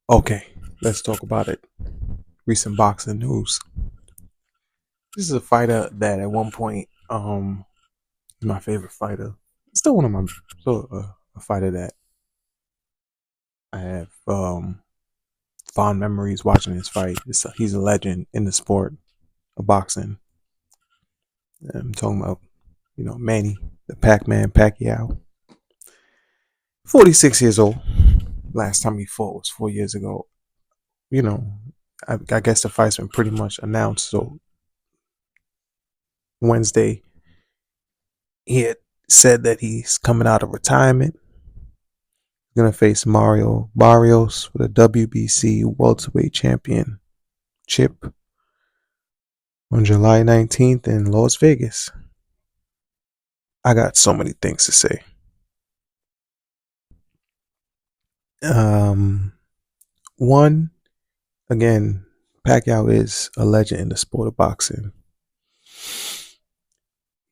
Okay, let's talk about it. Recent boxing news. This is a fighter that at one point, is my favorite fighter. Still one of my, still a fighter that I have fond memories watching his fight. He's a legend in the sport of boxing. I'm talking about, Manny, the Pac-Man Pacquiao. 46 years old. Last time he fought was 4 years ago. You know, I guess the fight's been pretty much announced. So Wednesday, he had said that he's coming out of retirement. He's gonna face Mario Barrios for the WBC welterweight championship on July 19th in Las Vegas. I got so many things to say. One, again, Pacquiao is a legend in the sport of boxing.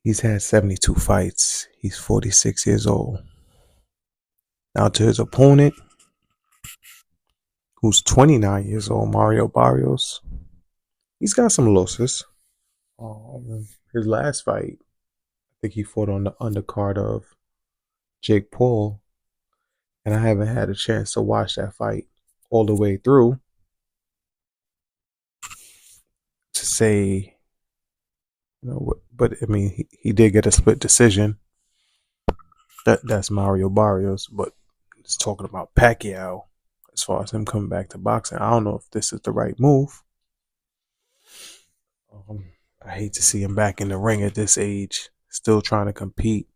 He's had 72 fights. He's 46 years old. Now to his opponent, who's 29 years old, Mario Barrios, he's got some losses. His last fight, I think he fought on the undercard of Jake Paul, and I haven't had a chance to watch that fight all the way through to say, but I mean, he did get a split decision. That's Mario Barrios, but it's talking about Pacquiao as far as him coming back to boxing. I don't know if this is the right move. I hate to see him back in the ring at this age, still trying to compete.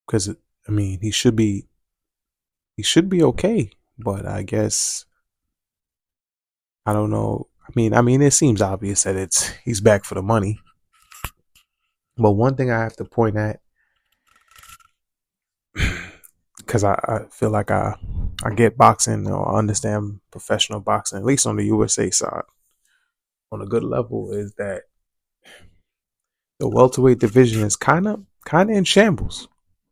Because I mean, he should be okay, but I guess I don't know. I mean, it seems obvious that he's back for the money. But one thing I have to point at, because I feel like I get boxing or understand professional boxing, at least on the USA side, on a good level, is that the welterweight division is kind of in shambles.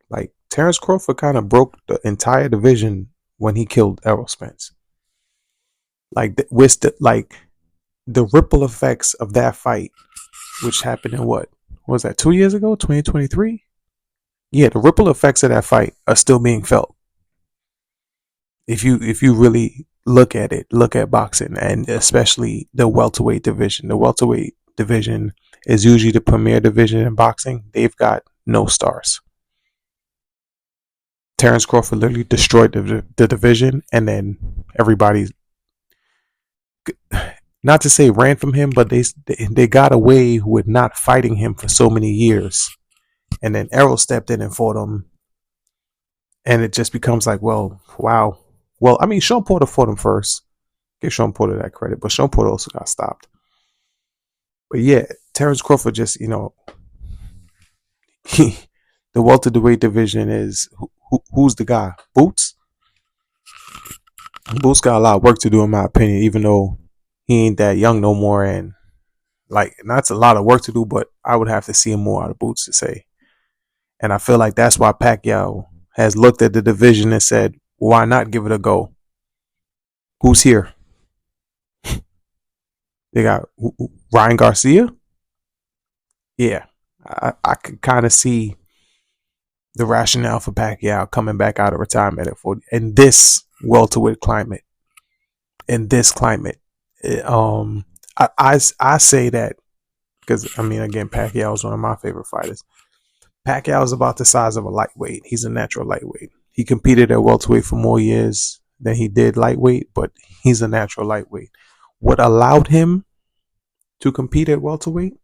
Like Terrence Crawford kind of broke the entire division when he killed Errol Spence. Like the ripple effects of that fight, which happened in what was that 2 years ago, 2023? Yeah, the ripple effects of that fight are still being felt. If you really look at boxing, and especially the welterweight division. The welterweight division is usually the premier division in boxing. They've got no stars. Terrence Crawford literally destroyed the division, and then everybody, not to say ran from him, but they got away with not fighting him for so many years. And then Errol stepped in and fought him, and it just becomes like, well, wow. Well, I mean, Sean Porter fought him first. Give Sean Porter that credit, but Sean Porter also got stopped. But yeah, Terrence Crawford just, the welterweight division is who's the guy? Boots. Boots got a lot of work to do, in my opinion, even though he ain't that young no more, and like that's a lot of work to do. But I would have to see him more out of Boots to say, and I feel like that's why Pacquiao has looked at the division and said, "Why not give it a go? Who's here?" They got Ryan Garcia. Yeah, I could kind of see the rationale for Pacquiao coming back out of retirement at 40 in this welterweight climate. In this climate, I say that because I mean, again, Pacquiao is one of my favorite fighters. Pacquiao is about the size of a lightweight. He's a natural lightweight. He competed at welterweight for more years than he did lightweight, but he's a natural lightweight. What allowed him to compete at welterweight?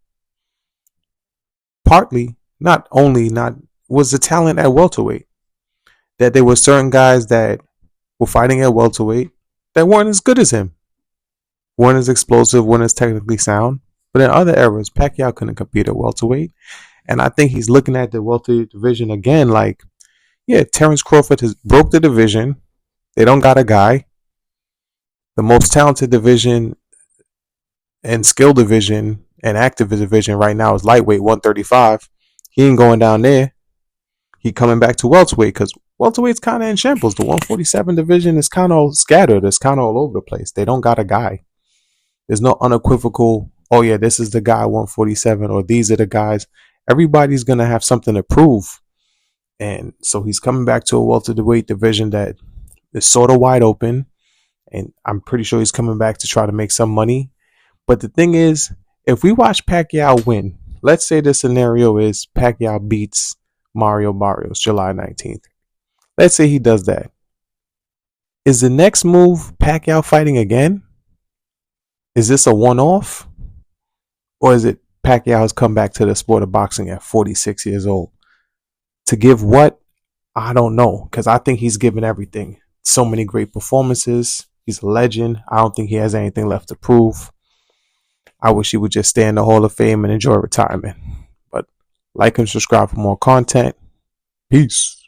Partly, not only, not was the talent at welterweight. That there were certain guys that were fighting at welterweight that weren't as good as him, weren't as explosive, weren't as technically sound. But in other eras, Pacquiao couldn't compete at welterweight. And I think he's looking at the welterweight division again like, yeah, Terrence Crawford has broke the division. They don't got a guy. The most talented division and skill division and active division right now is lightweight 135. He ain't going down there. he coming back to welterweight because welterweight's kind of in shambles. The 147 division is kind of scattered. It's kind of all over the place. They don't got a guy. There's no unequivocal, oh yeah, this is the guy 147 or these are the guys. Everybody's going to have something to prove. And so he's coming back to a welterweight division that is sort of wide open. And I'm pretty sure he's coming back to try to make some money. But the thing is, if we watch Pacquiao win, let's say the scenario is Pacquiao beats Mario Barrios July 19th. Let's say he does that. Is the next move Pacquiao fighting again? Is this a one-off? Or is it Pacquiao has come back to the sport of boxing at 46 years old? To give what? I don't know, because I think he's given everything. So many great performances. He's a legend. I don't think he has anything left to prove. I wish he would just stay in the Hall of Fame and enjoy retirement. But like and subscribe for more content. Peace.